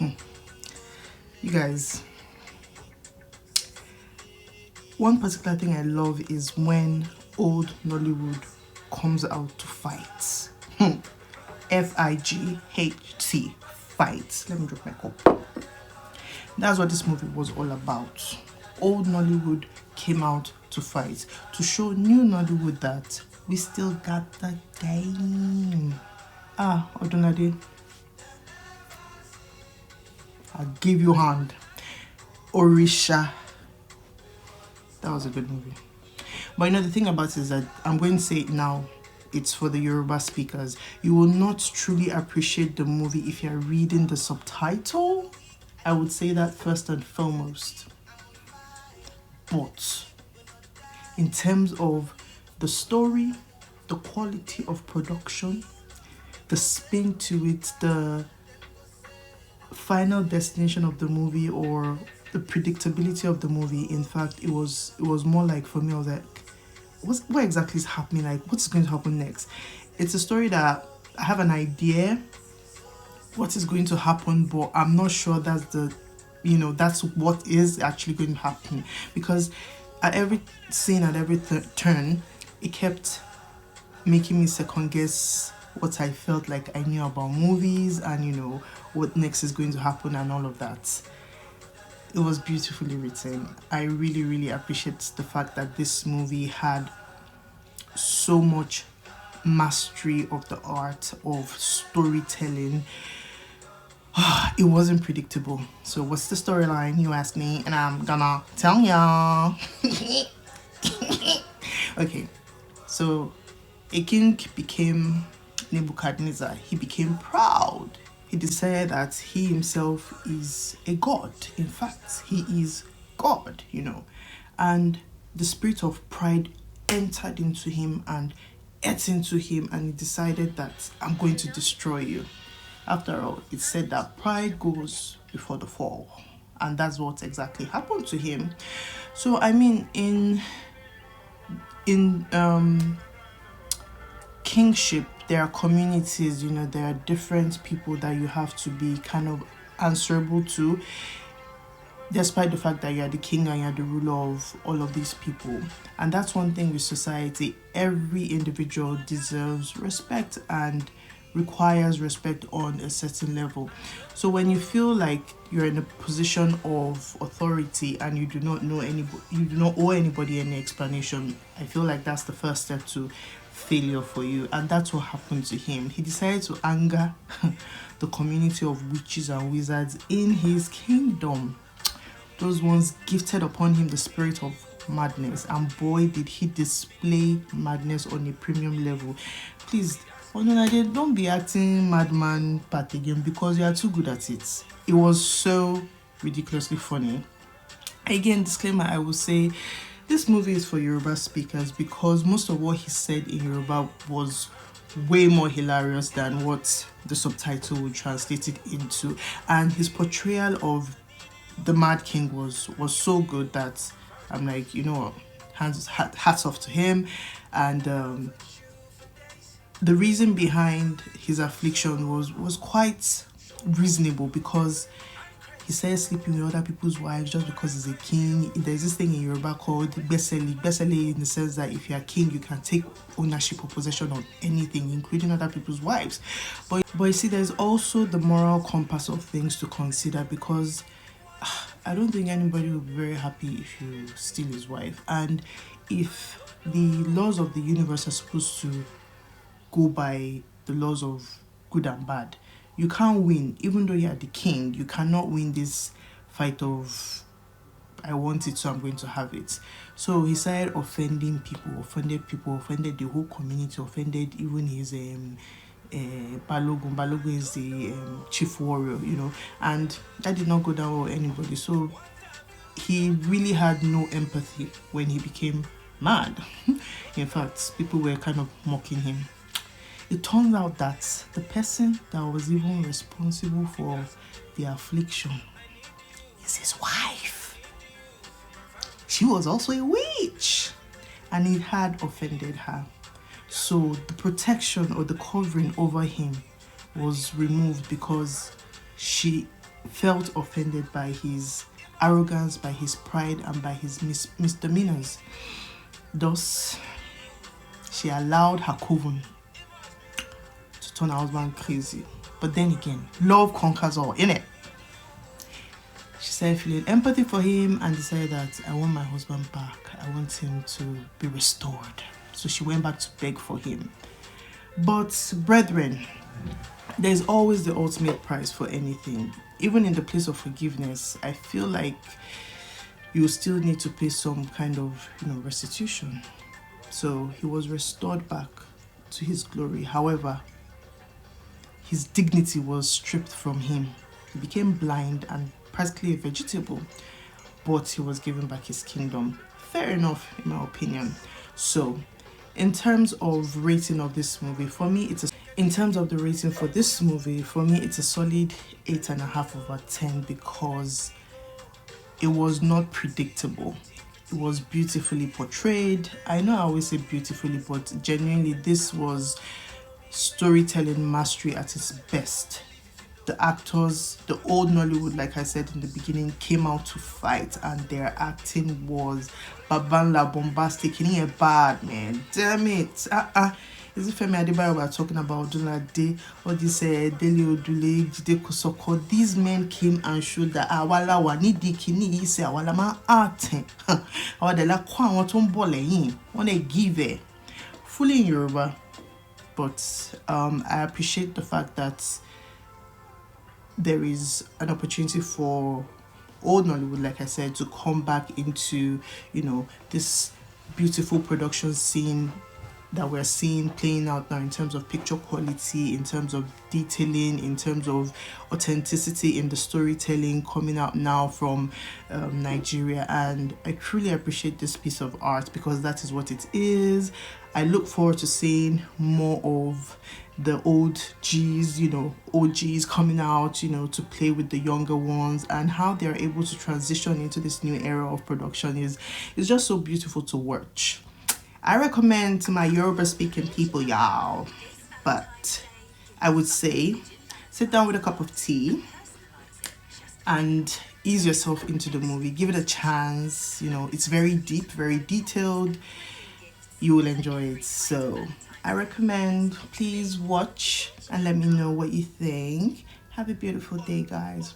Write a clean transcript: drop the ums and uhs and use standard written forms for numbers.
You guys, one particular thing I love is when old Nollywood comes out to fight. F-I-G-H-T, fight. Let me drop my cup. That's what this movie was all about. Old Nollywood came out to fight, to show new Nollywood that we still got the game. Odunlade, I'll give you hand. ORISA. That was a good movie. But you know, the thing about it is that I'm going to say it now. It's for the Yoruba speakers. You will not truly appreciate the movie if you're reading the subtitle. I would say that first and foremost. But in terms of the story, the quality of production, the spin to it, the final destination of the movie, or the predictability of the movie, in fact, it was more like, for me, I was like, what exactly is happening? Like, what's going to happen next? It's a story that I have an idea what is going to happen, but I'm not sure that's the, that's what is actually going to happen, because at every scene, at every turn, it kept making me second guess what I felt like I knew about movies, and what next is going to happen and all of that. It was beautifully written. I really, really appreciate the fact that this movie had so much mastery of the art of storytelling. It wasn't predictable. So what's the storyline, you ask me, and I'm gonna tell y'all. Okay, so a king became Nebuchadnezzar. He became proud. He decided that he himself is a god. In fact, he is God, and the spirit of pride entered into him and ate into him, and he decided that I'm going to destroy you. After all, it said that pride goes before the fall, and that's what exactly happened to him. So I mean, in kingship, there are communities, there are different people that you have to be kind of answerable to, despite the fact that you're the king and you're the ruler of all of these people. And that's one thing with society. Every individual deserves respect and requires respect on a certain level. So when you feel like you're in a position of authority and you do not owe anybody any explanation, I feel like that's the first step to failure for you. And that's what happened to him. He decided to anger the community of witches and wizards in his kingdom. Those ones gifted upon him the spirit of madness, and boy did he display madness on a premium level. Please, Odunlade, don't be acting madman part again, because you are too good at it. It was so ridiculously funny. Again, disclaimer, I will say this movie is for Yoruba speakers, because most of what he said in Yoruba was way more hilarious than what the subtitle would translate it into. And his portrayal of the Mad King was so good that I'm like, hats off to him. And the reason behind his affliction was quite reasonable, because he said sleeping with other people's wives just because he's a king. There's this thing in Yoruba called besele, in the sense that if you're a king, you can take ownership or possession of anything, including other people's wives. But you see, there's also the moral compass of things to consider, because I don't think anybody will be very happy if you steal his wife. And if the laws of the universe are supposed to go by the laws of good and bad, you can't win. Even though you're the king, you cannot win this fight of I want it, so I'm going to have it. So he started offending people, offended the whole community, offended even his Balogun. Balogun is the chief warrior, and that did not go down well with anybody. So he really had no empathy when he became mad. In fact, people were kind of mocking him. It turned out that the person that was even responsible for the affliction is his wife. She was also a witch, and it had offended her. So the protection or the covering over him was removed, because she felt offended by his arrogance, by his pride, and by his misdemeanors. Thus, she allowed her coven to turn her husband crazy. But then again, love conquers all, innit? She started feeling empathy for him and decided that I want my husband back. I want him to be restored. So she went back to beg for him. But brethren, there's always the ultimate price for anything. Even in the place of forgiveness, I feel like you still need to pay some kind of, restitution. So he was restored back to his glory. However, his dignity was stripped from him. He became blind and practically a vegetable, but he was given back his kingdom. Fair enough, in my opinion. So, in terms of rating of this movie, for me, it's a solid 8.5 over 10 because it was not predictable. It was beautifully portrayed. I know I always say beautifully, but genuinely, this was storytelling mastery at its best. The actors, the old Nollywood, like I said in the beginning, came out to fight, and their acting was babanla bombastic. In Bahd Mehn, damn it. Is it Femi Adebayo we are talking about? Odunlade, or this Dele Odule, Jide Kosoko. These men came and showed that awala wa ni di kini ise awala ma ate. Awadela kwa watombole yin. Wanna give it fully in Yoruba. But I appreciate the fact that there is an opportunity for old Nollywood, like I said, to come back into, this beautiful production scene that we're seeing playing out now in terms of picture quality, in terms of detailing, in terms of authenticity in the storytelling coming out now from Nigeria. And I truly appreciate this piece of art because that is what it is. I look forward to seeing more of the OGs coming out, to play with the younger ones, and how they're able to transition into this new era of production is just so beautiful to watch. I recommend to my Yoruba speaking people, y'all, but I would say sit down with a cup of tea and ease yourself into the movie. Give it a chance. It's very deep, very detailed. You will enjoy it. So I recommend, please watch and let me know what you think. Have a beautiful day, guys.